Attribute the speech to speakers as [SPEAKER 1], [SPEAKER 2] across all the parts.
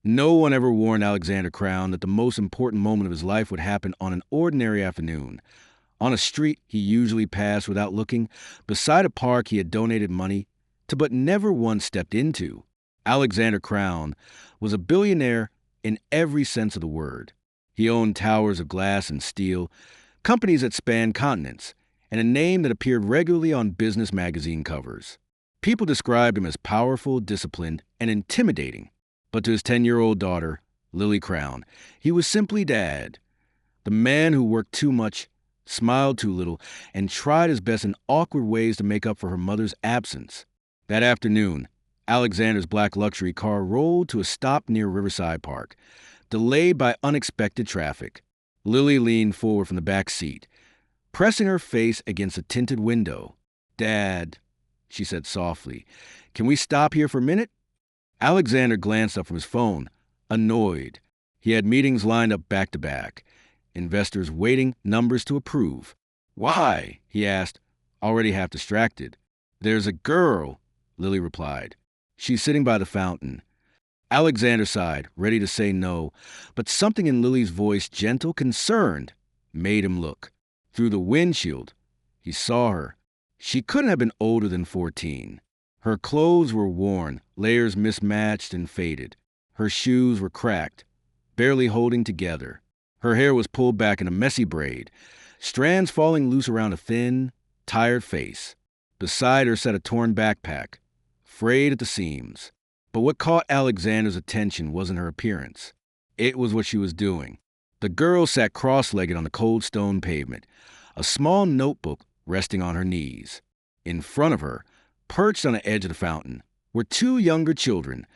[SPEAKER 1] No one ever warned Alexander Crown that the most important moment of his life would happen on an ordinary afternoon. On a street he usually passed without looking, beside a park he had donated money to but never once stepped into. Alexander Crown was a billionaire in every sense of the word. He owned towers of glass and steel, companies that spanned continents, and a name that appeared regularly on business magazine covers. People described him as powerful, disciplined, and intimidating. But to his 10-year-old daughter, Lily Crown, he was simply Dad, the man who worked too much, smiled too little, and tried his best in awkward ways to make up for her mother's absence. That afternoon, Alexander's black luxury car rolled to a stop near Riverside Park, delayed by unexpected traffic. Lily leaned forward from the back seat, pressing her face against a tinted window. "Dad," she said softly, "can we stop here for a minute?" Alexander glanced up from his phone, annoyed. He had meetings lined up back to back, investors waiting, numbers to approve. "Why?" he asked, already half distracted. "There's a girl," Lily replied. "She's sitting by the fountain." Alexander sighed, ready to say no, but something in Lily's voice, gentle, concerned, made him look. Through the windshield, he saw her. She couldn't have been older than 14. Her clothes were worn, layers mismatched and faded. Her shoes were cracked, barely holding together. Her hair was pulled back in a messy braid, strands falling loose around a thin, tired face. Beside her sat a torn backpack, frayed at the seams. But what caught Alexander's attention wasn't her appearance. It was what she was doing. The girl sat cross-legged on the cold stone pavement, a small notebook resting on her knees. In front of her, perched on the edge of the fountain, were two younger children,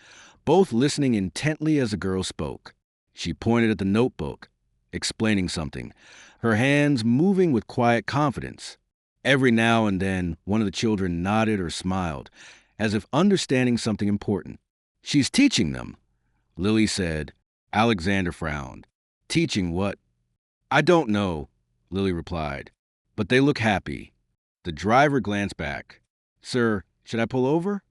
[SPEAKER 1] both listening intently as the girl spoke. She pointed at the notebook, explaining something, her hands moving with quiet confidence. Every now and then, one of the children nodded or smiled, as if understanding something important. "She's teaching them," Lily said. Alexander frowned. "Teaching what?" "I don't know," Lily replied. "But they look happy." The driver glanced back. "Sir, should I pull over?"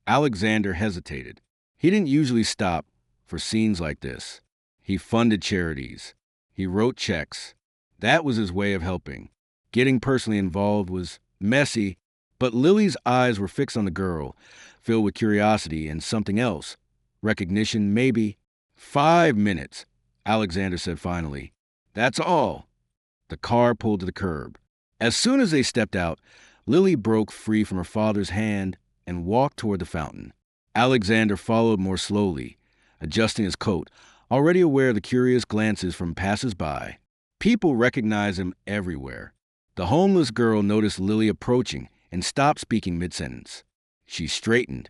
[SPEAKER 1] Alexander hesitated. He didn't usually stop for scenes like this. He funded charities. He wrote checks. That was his way of helping. Getting personally involved was messy, but Lily's eyes were fixed on the girl, filled with curiosity and something else. Recognition, maybe. "5 minutes," Alexander said finally. "That's all." The car pulled to the curb. As soon as they stepped out, Lily broke free from her father's hand and walked toward the fountain. Alexander followed more slowly, adjusting his coat, already aware of the curious glances from passers-by. People recognized him everywhere. The homeless girl noticed Lily approaching and stopped speaking mid-sentence. She straightened,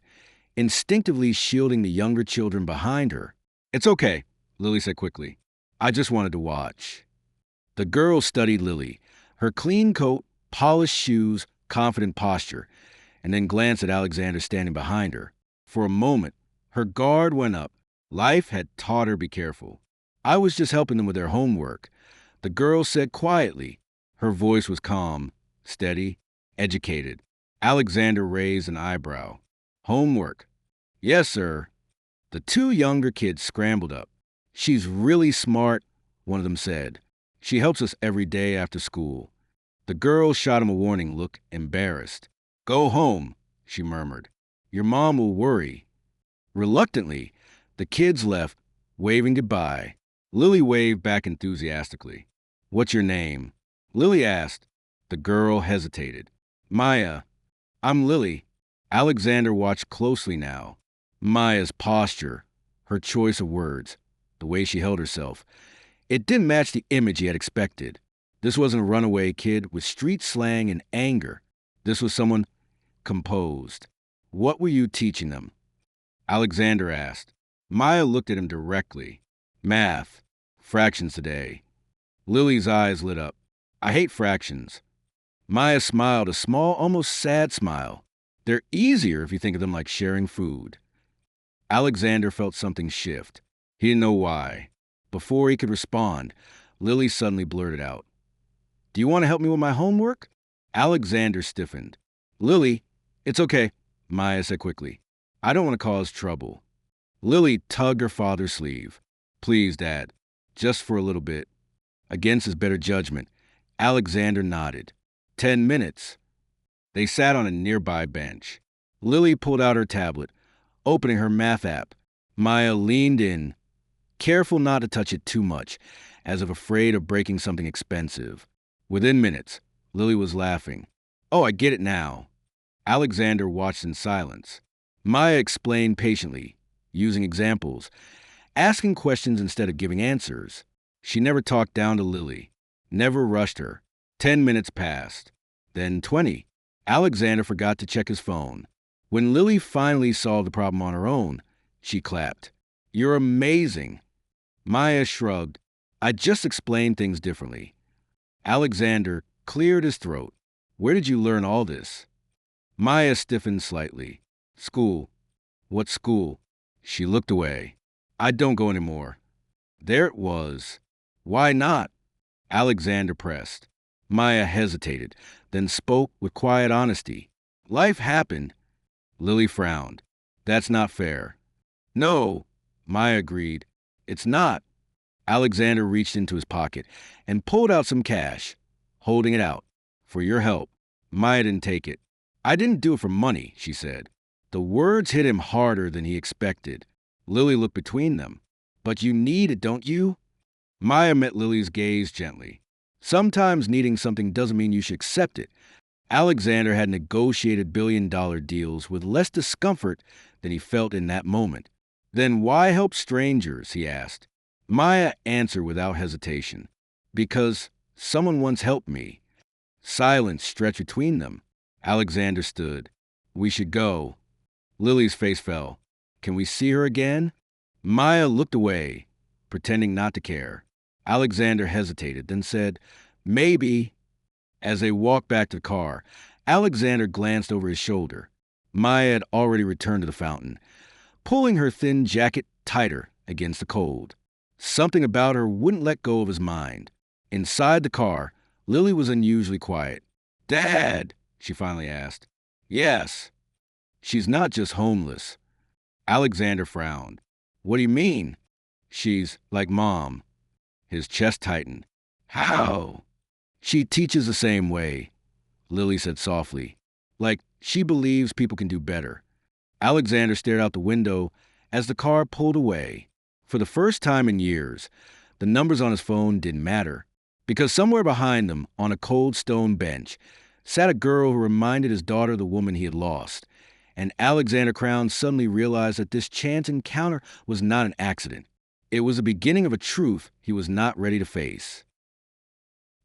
[SPEAKER 1] instinctively shielding the younger children behind her. "It's okay," Lily said quickly. "I just wanted to watch." The girl studied Lily, her clean coat, polished shoes, confident posture, and then glanced at Alexander standing behind her. For a moment, her guard went up. Life had taught her be careful. "I was just helping them with their homework," the girl said quietly. Her voice was calm, steady, educated. Alexander raised an eyebrow. "Homework?" "Yes, sir." The two younger kids scrambled up. "She's really smart," one of them said. "She helps us every day after school." The girl shot him a warning look, embarrassed. "Go home," she murmured. "Your mom will worry." Reluctantly, the kids left, waving goodbye. Lily waved back enthusiastically. "What's your name?" Lily asked. The girl hesitated. "Maya." "I'm Lily." Alexander watched closely now. Maya's posture, her choice of words, the way she held herself. It didn't match the image he had expected. This wasn't a runaway kid with street slang and anger. This was someone composed. "What were you teaching them?" Alexander asked. Maya looked at him directly. "Math. Fractions today." Lily's eyes lit up. "I hate fractions." Maya smiled, a small, almost sad smile. "They're easier if you think of them like sharing food." Alexander felt something shift. He didn't know why. Before he could respond, Lily suddenly blurted out, "Do you want to help me with my homework?" Alexander stiffened. "Lily, it's okay," Maya said quickly. "I don't want to cause trouble." Lily tugged her father's sleeve. Please, Dad, just for a little bit. Against his better judgment, Alexander nodded. 10 minutes. They sat on a nearby bench. Lily pulled out her tablet, opening her math app. Maya leaned in, careful not to touch it too much, as if afraid of breaking something expensive. Within minutes, Lily was laughing. Oh, I get it now. Alexander watched in silence. Maya explained patiently, using examples, asking questions instead of giving answers. She never talked down to Lily, never rushed her. 10 minutes passed. Then 20. Alexander forgot to check his phone. When Lily finally solved the problem on her own, she clapped. You're amazing. Maya shrugged. I just explained things differently. Alexander cleared his throat. Where did you learn all this? Maya stiffened slightly. School. What school? She looked away. I don't go anymore. There it was. Why not? Alexander pressed. Maya hesitated, then spoke with quiet honesty. Life happened. Lily frowned. That's not fair. No, Maya agreed. It's not. Alexander reached into his pocket and pulled out some cash, holding it out. For your help. Maya didn't take it. I didn't do it for money, she said. The words hit him harder than he expected. Lily looked between them. But you need it, don't you? Maya met Lily's gaze gently. Sometimes needing something doesn't mean you should accept it. Alexander had negotiated billion-dollar deals with less discomfort than he felt in that moment. Then why help strangers, he asked. Maya answered without hesitation. Because someone once helped me. Silence stretched between them. Alexander stood. We should go. Lily's face fell. Can we see her again? Maya looked away, pretending not to care. Alexander hesitated, then said, Maybe. As they walked back to the car, Alexander glanced over his shoulder. Maya had already returned to the fountain, pulling her thin jacket tighter against the cold. Something about her wouldn't let go of his mind. Inside the car, Lily was unusually quiet. Dad, she finally asked. Yes. She's not just homeless. Alexander frowned. What do you mean? She's like Mom. His chest tightened. How? She teaches the same way, Lily said softly. Like she believes people can do better. Alexander stared out the window as the car pulled away. For the first time in years, the numbers on his phone didn't matter. Because somewhere behind them, on a cold stone bench, sat a girl who reminded his daughter of the woman he had lost. And Alexander Crown suddenly realized that this chance encounter was not an accident. It was the beginning of a truth he was not ready to face.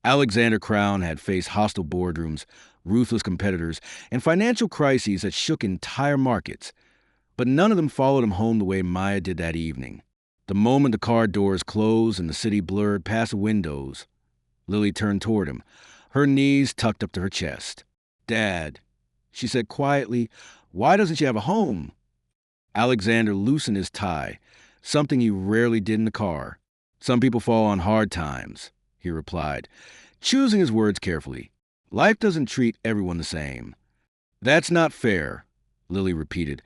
[SPEAKER 1] Alexander Crown had faced hostile boardrooms, ruthless competitors, and financial crises that shook entire markets. But none of them followed him home the way Maya did that evening. The moment the car doors closed and the city blurred past the windows, Lily turned toward him, her knees tucked up to her chest. Dad, she said quietly, why doesn't she have a home? Alexander loosened his tie, something he rarely did in the car. Some people fall on hard times, he replied, choosing his words carefully. Life doesn't treat everyone the same. That's not fair, Lily repeated,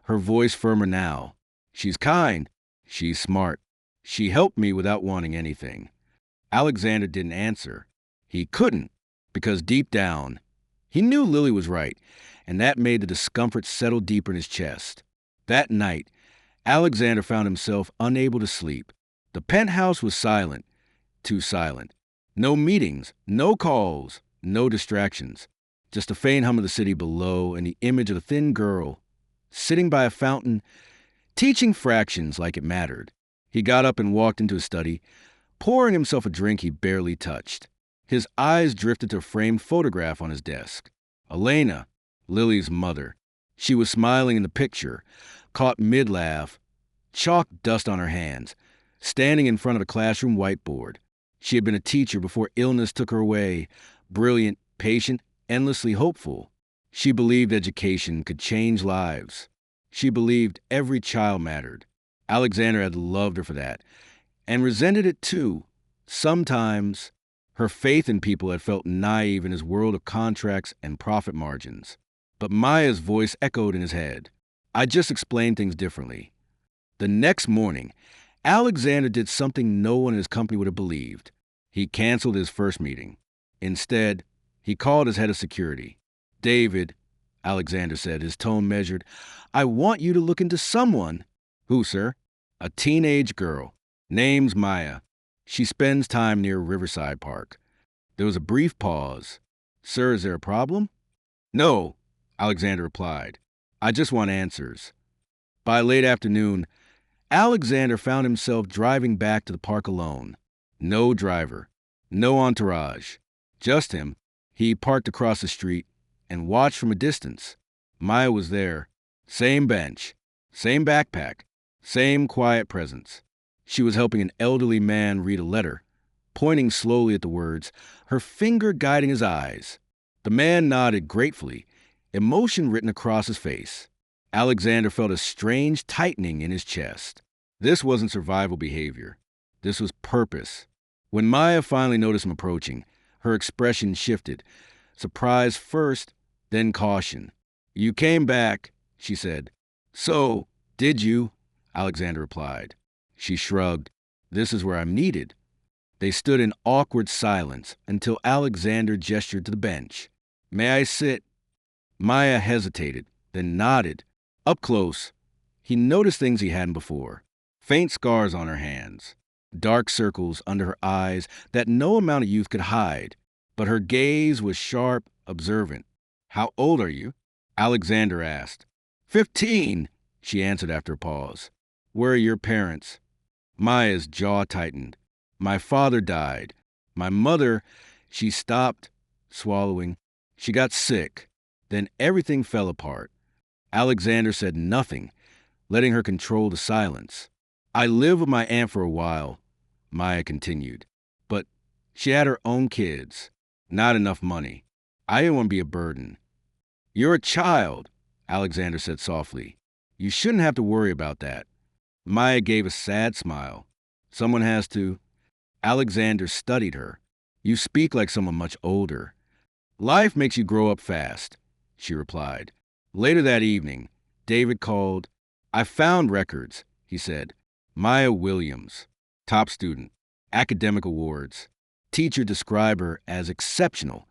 [SPEAKER 1] her voice firmer now. She's kind. She's smart. She helped me without wanting anything. Alexander didn't answer. He couldn't, because deep down, he knew Lily was right, and that made the discomfort settle deeper in his chest. That night, Alexander found himself unable to sleep. The penthouse was silent, too silent. No meetings, no calls, no distractions. Just the faint hum of the city below and the image of a thin girl sitting by a fountain, teaching fractions like it mattered. He got up and walked into his study, pouring himself a drink he barely touched. His eyes drifted to a framed photograph on his desk. Elena, Lily's mother. She was smiling in the picture, caught mid-laugh, chalk dust on her hands, standing in front of a classroom whiteboard. She had been a teacher before illness took her away, brilliant, patient, endlessly hopeful. She believed education could change lives. She believed every child mattered. Alexander had loved her for that, and resented it too. Sometimes, her faith in people had felt naive in his world of contracts and profit margins. But Maya's voice echoed in his head. I just explained things differently. The next morning, Alexander did something no one in his company would have believed. He canceled his first meeting. Instead, he called his head of security. "David," Alexander said, his tone measured, "I want you to look into someone." "Who, sir?" "A teenage girl. Name's Maya. She spends time near Riverside Park." There was a brief pause. "Sir, is there a problem?" "No," Alexander replied. "I just want answers." By late afternoon, Alexander found himself driving back to the park alone. No driver, no entourage, just him. He parked across the street and watched from a distance. Maya was there. Same bench, same backpack, same quiet presence. She was helping an elderly man read a letter, pointing slowly at the words, her finger guiding his eyes. The man nodded gratefully, emotion written across his face. Alexander felt a strange tightening in his chest. This wasn't survival behavior. This was purpose. When Maya finally noticed him approaching, her expression shifted. Surprise first, then caution. "You came back," she said. "So, did you?" Alexander replied. She shrugged. "This is where I'm needed." They stood in awkward silence until Alexander gestured to the bench. "May I sit?" Maya hesitated, then nodded. Up close, he noticed things he hadn't before. Faint scars on her hands, dark circles under her eyes that no amount of youth could hide. But her gaze was sharp, observant. "How old are you?" Alexander asked. 15, she answered after a pause. "Where are your parents?" Maya's jaw tightened. "My father died. My mother," she stopped, swallowing. "She got sick. Then everything fell apart." Alexander said nothing, letting her control the silence. "I lived with my aunt for a while," Maya continued. "But she had her own kids. Not enough money. I didn't want to be a burden." "You're a child," Alexander said softly. "You shouldn't have to worry about that." Maya gave a sad smile. "Someone has to." Alexander studied her. "You speak like someone much older." "Life makes you grow up fast," she replied. Later that evening, David called. "I found records," he said. "Maya Williams, top student, academic awards. Teacher described her as exceptional.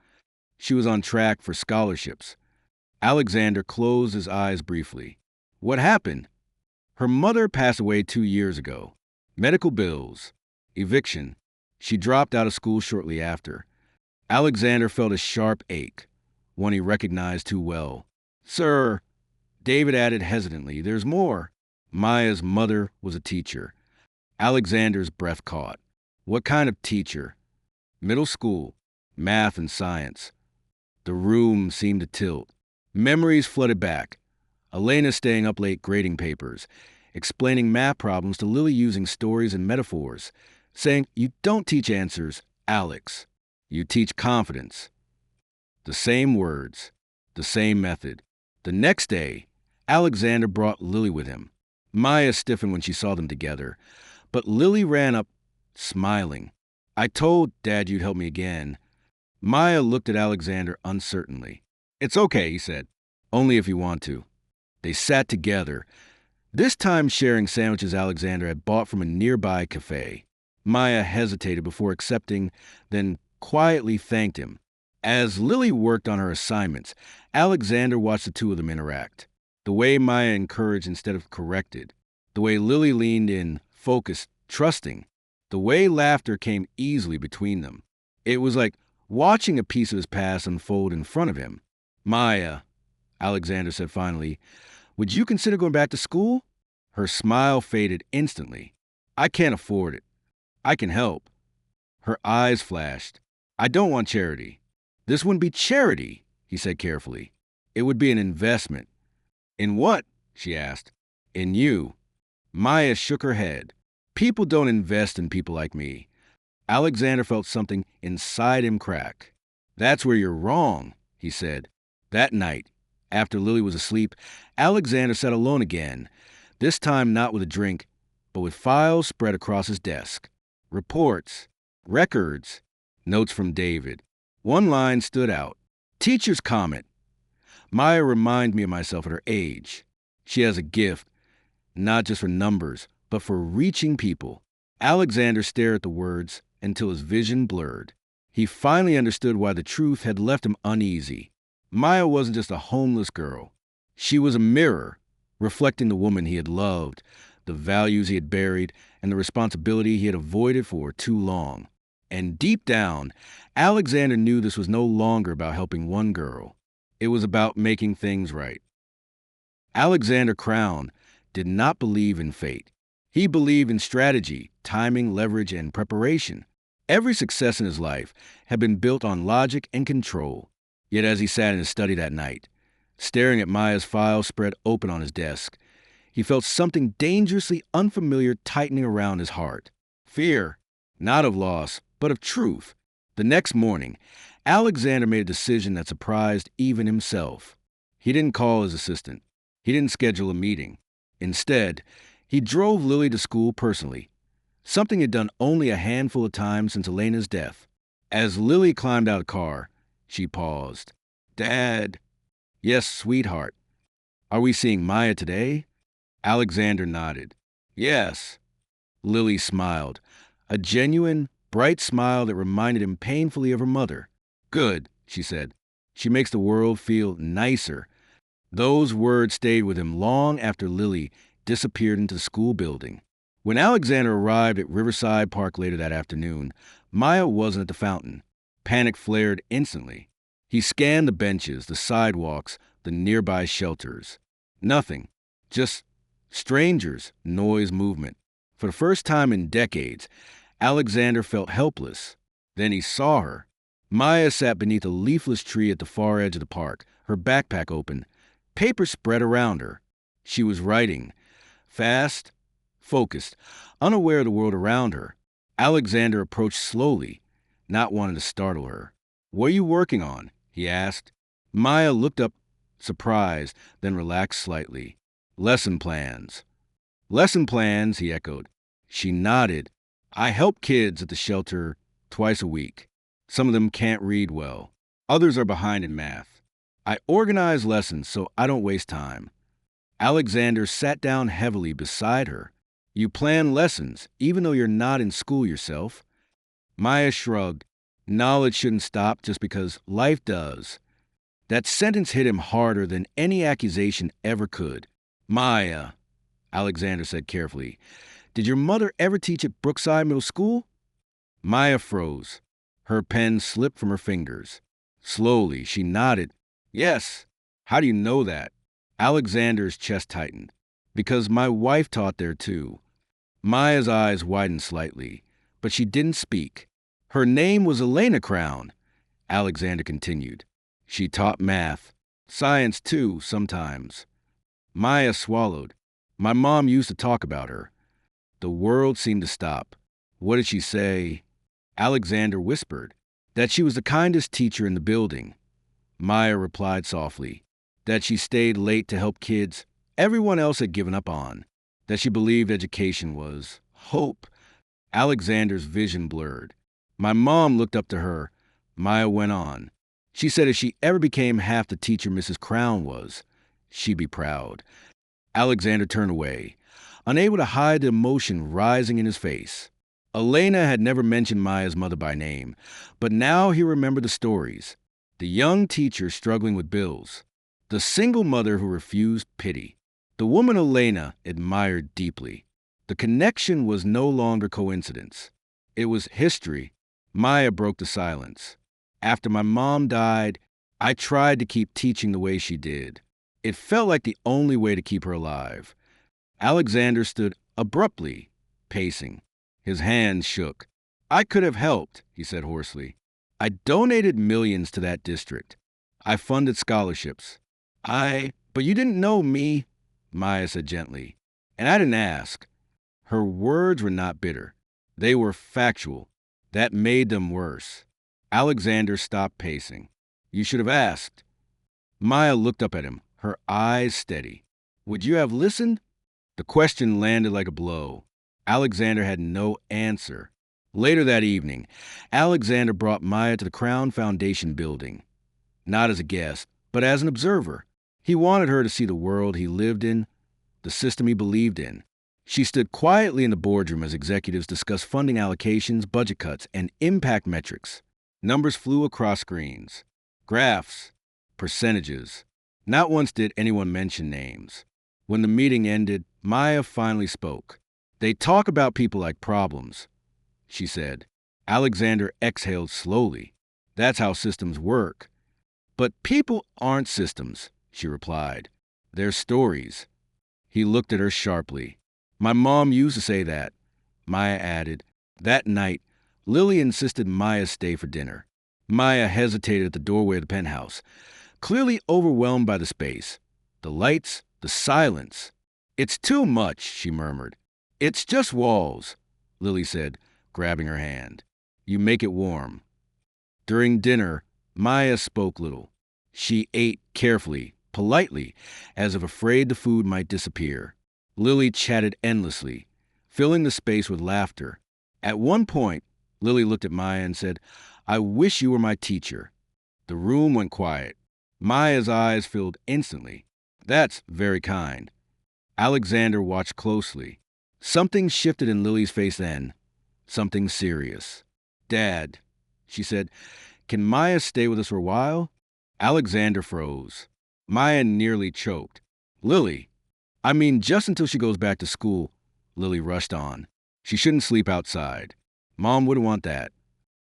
[SPEAKER 1] She was on track for scholarships." Alexander closed his eyes briefly. "What happened?" "Her mother passed away 2 years ago. Medical bills, eviction. She dropped out of school shortly after." Alexander felt a sharp ache, one he recognized too well. "Sir," David added hesitantly, "there's more." Maya's mother was a teacher. Alexander's breath caught. "What kind of teacher?" "Middle school, math and science." The room seemed to tilt. Memories flooded back. Elena staying up late grading papers, explaining math problems to Lily using stories and metaphors, saying, "You don't teach answers, Alex. You teach confidence." The same words, the same method. The next day, Alexander brought Lily with him. Maya stiffened when she saw them together, but Lily ran up, smiling. "I told Dad you'd help me again." Maya looked at Alexander uncertainly. "It's okay," he said. "Only if you want to." They sat together, this time sharing sandwiches Alexander had bought from a nearby cafe. Maya hesitated before accepting, then quietly thanked him. As Lily worked on her assignments, Alexander watched the two of them interact. The way Maya encouraged instead of corrected. The way Lily leaned in, focused, trusting. The way laughter came easily between them. It was like watching a piece of his past unfold in front of him. "Maya," Alexander said finally, "would you consider going back to school?" Her smile faded instantly. "I can't afford it. I can help." Her eyes flashed. "I don't want charity." "This wouldn't be charity," he said carefully. "It would be an investment." "In what?" she asked. "In you." Maya shook her head. "People don't invest in people like me." Alexander felt something inside him crack. "That's where you're wrong," he said. That night, after Lily was asleep, Alexander sat alone again, this time not with a drink, but with files spread across his desk. Reports, records, notes from David. One line stood out. "Teacher's comment. Maya reminds me of myself at her age. She has a gift. not just for numbers, but for reaching people. Alexander stared at the words until his vision blurred. He finally understood why the truth had left him uneasy. Maya wasn't just a homeless girl. She was a mirror, reflecting the woman he had loved, the values he had buried, and the responsibility he had avoided for too long. And deep down, Alexander knew this was no longer about helping one girl. It was about making things right. Alexander Crown did not believe in fate. He believed in strategy, timing, leverage, and preparation. Every success in his life had been built on logic and control. Yet as he sat in his study that night, staring at Maya's file spread open on his desk, he felt something dangerously unfamiliar tightening around his heart. Fear, not of loss, but of truth. The next morning, Alexander made a decision that surprised even himself. He didn't call his assistant. He didn't schedule a meeting. Instead, he drove Lily to school personally, something he'd done only a handful of times since Elena's death. As Lily climbed out of the car, she paused. "Dad." "Yes, sweetheart." "Are we seeing Maya today?" Alexander nodded. "Yes." Lily smiled, a genuine, bright smile that reminded him painfully of her mother. "Good," she said. "She makes the world feel nicer." Those words stayed with him long after Lily disappeared into the school building. When Alexander arrived at Riverside Park later that afternoon, Maya wasn't at the fountain. Panic flared instantly. He scanned the benches, the sidewalks, the nearby shelters. Nothing. Just strangers, noise, movement. For the first time in decades, Alexander felt helpless. Then he saw her. Maya sat beneath a leafless tree at the far edge of the park, her backpack open, paper spread around her. She was writing, fast, focused, unaware of the world around her. Alexander approached slowly, not wanting to startle her. "What are you working on?" he asked. Maya looked up, surprised, then relaxed slightly. "Lesson plans." "Lesson plans," he echoed. She nodded. "I help kids at the shelter twice a week. Some of them can't read well. Others are behind in math. I organize lessons so I don't waste time." Alexander sat down heavily beside her. "You plan lessons, even though you're not in school yourself." Maya shrugged. Knowledge shouldn't stop just because life does. That sentence hit him harder than any accusation ever could. "Maya," Alexander said carefully, "did your mother ever teach at Brookside Middle School?" Maya froze. Her pen slipped from her fingers. Slowly, she nodded. "Yes." "How do you know that?" Alexander's chest tightened. "Because my wife taught there too." Maya's eyes widened slightly, but she didn't speak. "Her name was Elena Crown," Alexander continued. "She taught math. Science too, sometimes." Maya swallowed. "My mom used to talk about her." The world seemed to stop. "What did she say?" Alexander whispered. "That she was the kindest teacher in the building." Maya replied softly. "That she stayed late to help kids everyone else had given up on. That she believed education was hope." Alexander's vision blurred. "My mom looked up to her," Maya went on. "She said if she ever became half the teacher Mrs. Crown was, she'd be proud." Alexander turned away, unable to hide the emotion rising in his face. Elena had never mentioned Maya's mother by name, but now he remembered the stories. The young teacher struggling with bills. The single mother who refused pity. The woman Elena admired deeply. The connection was no longer coincidence. It was history. Maya broke the silence. "After my mom died, I tried to keep teaching the way she did. It felt like the only way to keep her alive." Alexander stood abruptly, pacing. His hands shook. "I could have helped," he said hoarsely. "I donated millions to that district. I funded scholarships. But you didn't know me," Maya said gently. "And I didn't ask." Her words were not bitter. They were factual. That made them worse. Alexander stopped pacing. "You should have asked." Maya looked up at him, her eyes steady. "Would you have listened?" The question landed like a blow. Alexander had no answer. Later that evening, Alexander brought Maya to the Crown Foundation building. Not as a guest, but as an observer. He wanted her to see the world he lived in the system he believed in. She stood quietly in the boardroom as executives discussed funding allocations, budget cuts, and impact metrics. Numbers flew across screens. Graphs, percentages. Not once did anyone mention names. When the meeting ended, Maya finally spoke. "They talk about people like problems," she said. Alexander exhaled slowly. "That's how systems work." "But people aren't systems," she replied. "They're stories." He looked at her sharply. "My mom used to say that," Maya added. That night, Lily insisted Maya stay for dinner. Maya hesitated at the doorway of the penthouse, clearly overwhelmed by the space. The lights, the silence. "It's too much," she murmured. "It's just walls," Lily said, grabbing her hand. "You make it warm." During dinner, Maya spoke little. She ate carefully, politely, as if afraid the food might disappear. Lily chatted endlessly, filling the space with laughter. At one point, Lily looked at Maya and said, "I wish you were my teacher." The room went quiet. Maya's eyes filled instantly. "That's very kind." Alexander watched closely. Something shifted in Lily's face then. Something serious. "Dad," she said, "can Maya stay with us for a while?" Alexander froze. Maya nearly choked. "Lily, I mean just until she goes back to school," Lily rushed on. "She shouldn't sleep outside. Mom wouldn't want that."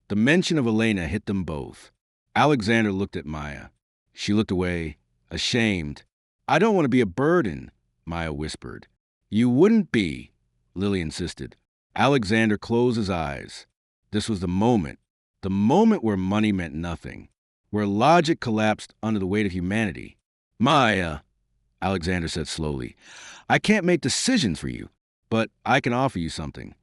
[SPEAKER 1] The mention of Elena hit them both. Alexander looked at Maya. She looked away, ashamed. "I don't want to be a burden," Maya whispered. "You wouldn't be," Lily insisted. Alexander closed his eyes. This was the moment where money meant nothing, where logic collapsed under the weight of humanity. "Maya," Alexander said slowly, "I can't make decisions for you, but I can offer you something."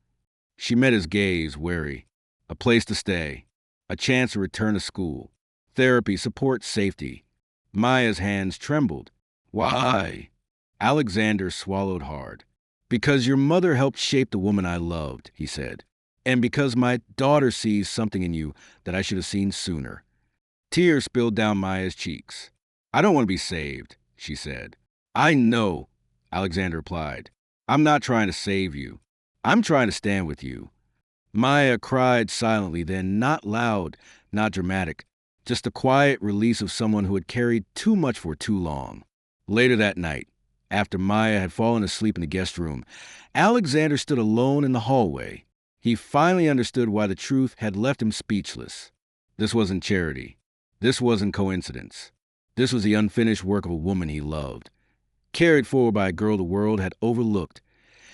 [SPEAKER 1] She met his gaze, wary. A place to stay, a chance to return to school, therapy, support, safety. Maya's hands trembled. "Why?" Alexander swallowed hard. "Because your mother helped shape the woman I loved," he said. "And because my daughter sees something in you that I should have seen sooner." Tears spilled down Maya's cheeks. "I don't want to be saved," she said. "I know," Alexander replied. "I'm not trying to save you. I'm trying to stand with you." Maya cried silently, then not loud, not dramatic, just the quiet release of someone who had carried too much for too long. Later that night, after Maya had fallen asleep in the guest room, Alexander stood alone in the hallway. He finally understood why the truth had left him speechless. This wasn't charity. This wasn't coincidence. This was the unfinished work of a woman he loved, carried forward by a girl the world had overlooked,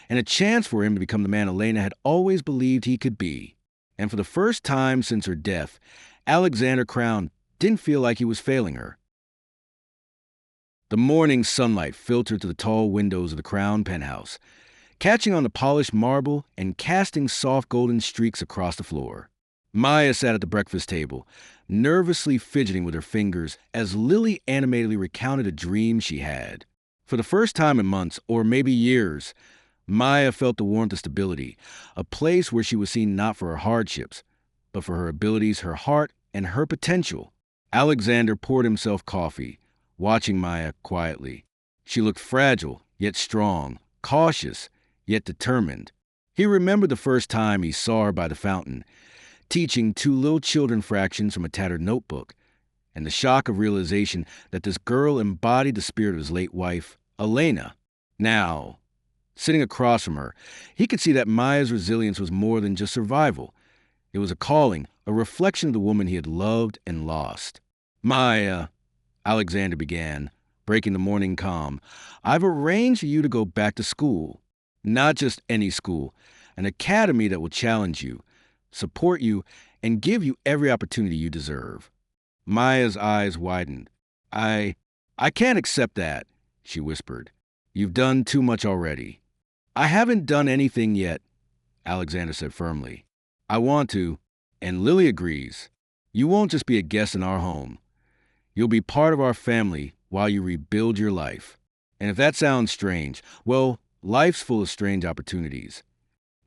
[SPEAKER 1] and a chance for him to become the man Elena had always believed he could be. And for the first time since her death, Alexander Crown didn't feel like he was failing her. The morning sunlight filtered through the tall windows of the Crown penthouse, catching on the polished marble and casting soft golden streaks across the floor. Maya sat at the breakfast table, nervously fidgeting with her fingers as Lily animatedly recounted a dream she had. For the first time in months, or maybe years, Maya felt the warmth of stability, a place where she was seen not for her hardships, but for her abilities, her heart, and her potential. Alexander poured himself coffee, watching Maya quietly. She looked fragile, yet strong, cautious, yet determined. He remembered the first time he saw her by the fountain, teaching two little children fractions from a tattered notebook, and the shock of realization that this girl embodied the spirit of his late wife, Elena. Now, sitting across from her, he could see that Maya's resilience was more than just survival. It was a calling, a reflection of the woman he had loved and lost. "Maya," Alexander began, breaking the morning calm, "I've arranged for you to go back to school. Not just any school, an academy that will challenge you, support you, and give you every opportunity you deserve." Maya's eyes widened. I can't accept that," she whispered. "You've done too much already." "I haven't done anything yet," Alexander said firmly. "I want to, and Lily agrees. You won't just be a guest in our home. You'll be part of our family while you rebuild your life. And if that sounds strange, well, life's full of strange opportunities."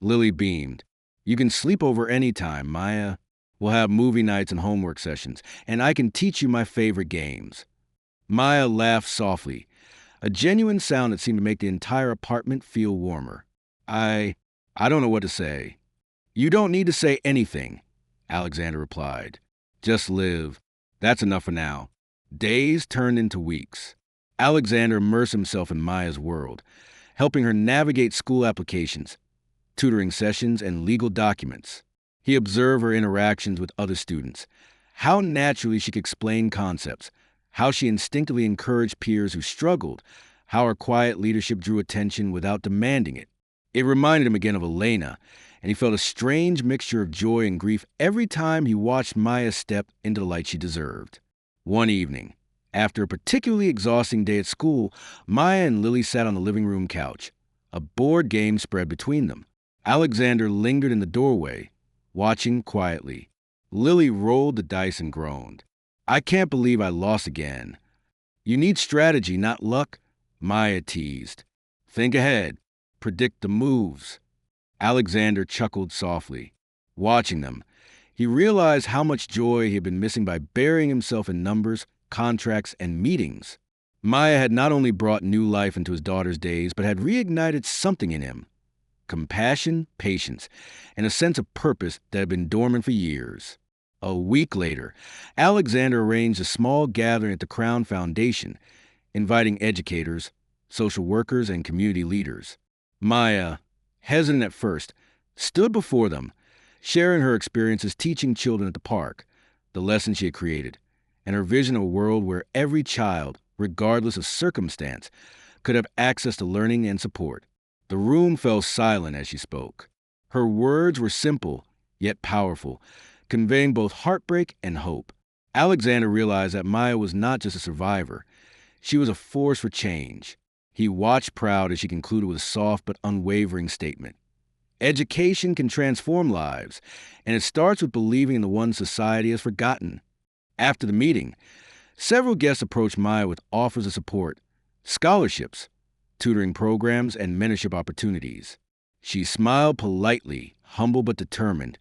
[SPEAKER 1] Lily beamed. "You can sleep over any time, Maya. We'll have movie nights and homework sessions, and I can teach you my favorite games." Maya laughed softly. a genuine sound that seemed to make the entire apartment feel warmer. I I don't know what to say. You don't need to say anything, Alexander replied. Just live. That's enough for now. Days turned into weeks. Alexander immersed himself in Maya's world, helping her navigate school applications, tutoring sessions, and legal documents. He observed her interactions with other students, how naturally she could explain concepts, how she instinctively encouraged peers who struggled, how her quiet leadership drew attention without demanding it. It reminded him again of Elena, and he felt a strange mixture of joy and grief every time he watched Maya step into the light she deserved. One evening, after a particularly exhausting day at school, Maya and Lily sat on the living room couch, a board game spread between them. Alexander lingered in the doorway, watching quietly. Lily rolled the dice and groaned. I can't believe I lost again. You need strategy, not luck, Maya teased. Think ahead. Predict the moves. Alexander chuckled softly. Watching them, he realized how much joy he had been missing by burying himself in numbers, contracts, and meetings. Maya had not only brought new life into his daughter's days, but had reignited something in him. Compassion, patience, and a sense of purpose that had been dormant for years. A week later, Alexander arranged a small gathering at the Crown Foundation, inviting educators, social workers, and community leaders. Maya, hesitant at first, stood before them, sharing her experiences teaching children at the park, the lessons she had created, and her vision of a world where every child, regardless of circumstance, could have access to learning and support. The room fell silent as she spoke. Her words were simple, yet powerful, conveying both heartbreak and hope. Alexander realized that Maya was not just a survivor. She was a force for change. He watched proud as she concluded with a soft but unwavering statement. Education can transform lives, and it starts with believing in the one society has forgotten. After the meeting, several guests approached Maya with offers of support, scholarships, tutoring programs, and mentorship opportunities. She smiled politely, humble but determined,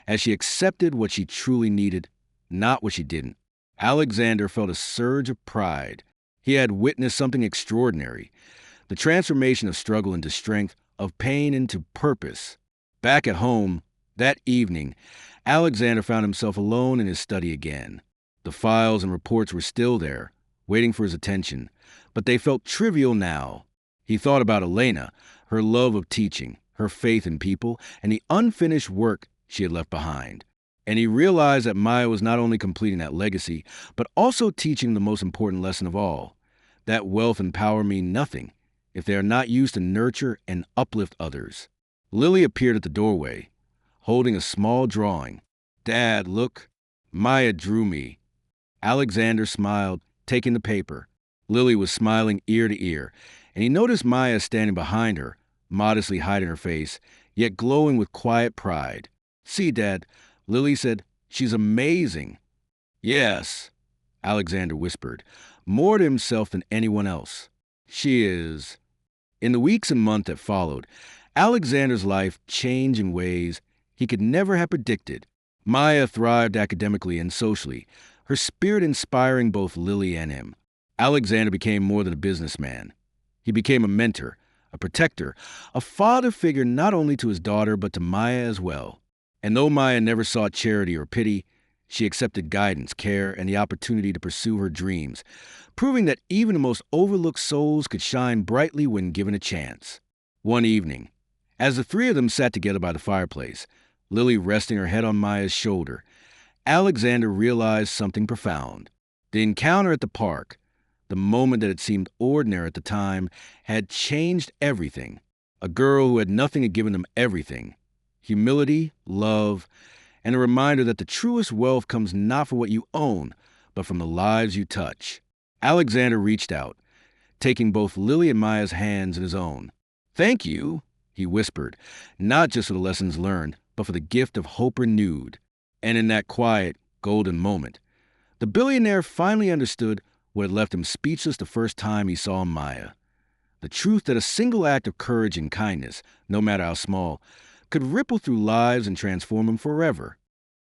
[SPEAKER 1] as she accepted what she truly needed, not what she didn't. Alexander felt a surge of pride. He had witnessed something extraordinary, the transformation of struggle into strength, of pain into purpose. Back at home, that evening, Alexander found himself alone in his study again. The files and reports were still there, waiting for his attention, but they felt trivial now. He thought about Elena, her love of teaching, her faith in people, and the unfinished work she had left behind. And he realized that Maya was not only completing that legacy, but also teaching the most important lesson of all, that wealth and power mean nothing if they are not used to nurture and uplift others. Lily appeared at the doorway, holding a small drawing. Dad, look. Maya drew me. Alexander smiled, taking the paper. Lily was smiling ear to ear, and he noticed Maya standing behind her, modestly hiding her face, yet glowing with quiet pride. See, Dad, Lily said, she's amazing. Yes, Alexander whispered, more to himself than anyone else. She is. In the weeks and months that followed, Alexander's life changed in ways he could never have predicted. Maya thrived academically and socially, her spirit inspiring both Lily and him. Alexander became more than a businessman. He became a mentor, a protector, a father figure not only to his daughter but to Maya as well. And though Maya never sought charity or pity, she accepted guidance, care, and the opportunity to pursue her dreams, proving that even the most overlooked souls could shine brightly when given a chance. One evening, as the three of them sat together by the fireplace, Lily resting her head on Maya's shoulder, Alexander realized something profound. The encounter at the park, the moment that had seemed ordinary at the time, had changed everything. A girl who had nothing had given them everything. Humility, love, and a reminder that the truest wealth comes not from what you own, but from the lives you touch. Alexander reached out, taking both Lily and Maya's hands in his own. Thank you, he whispered, not just for the lessons learned, but for the gift of hope renewed. And in that quiet, golden moment, the billionaire finally understood what had left him speechless the first time he saw Maya. The truth that a single act of courage and kindness, no matter how small, could ripple through lives and transform them forever.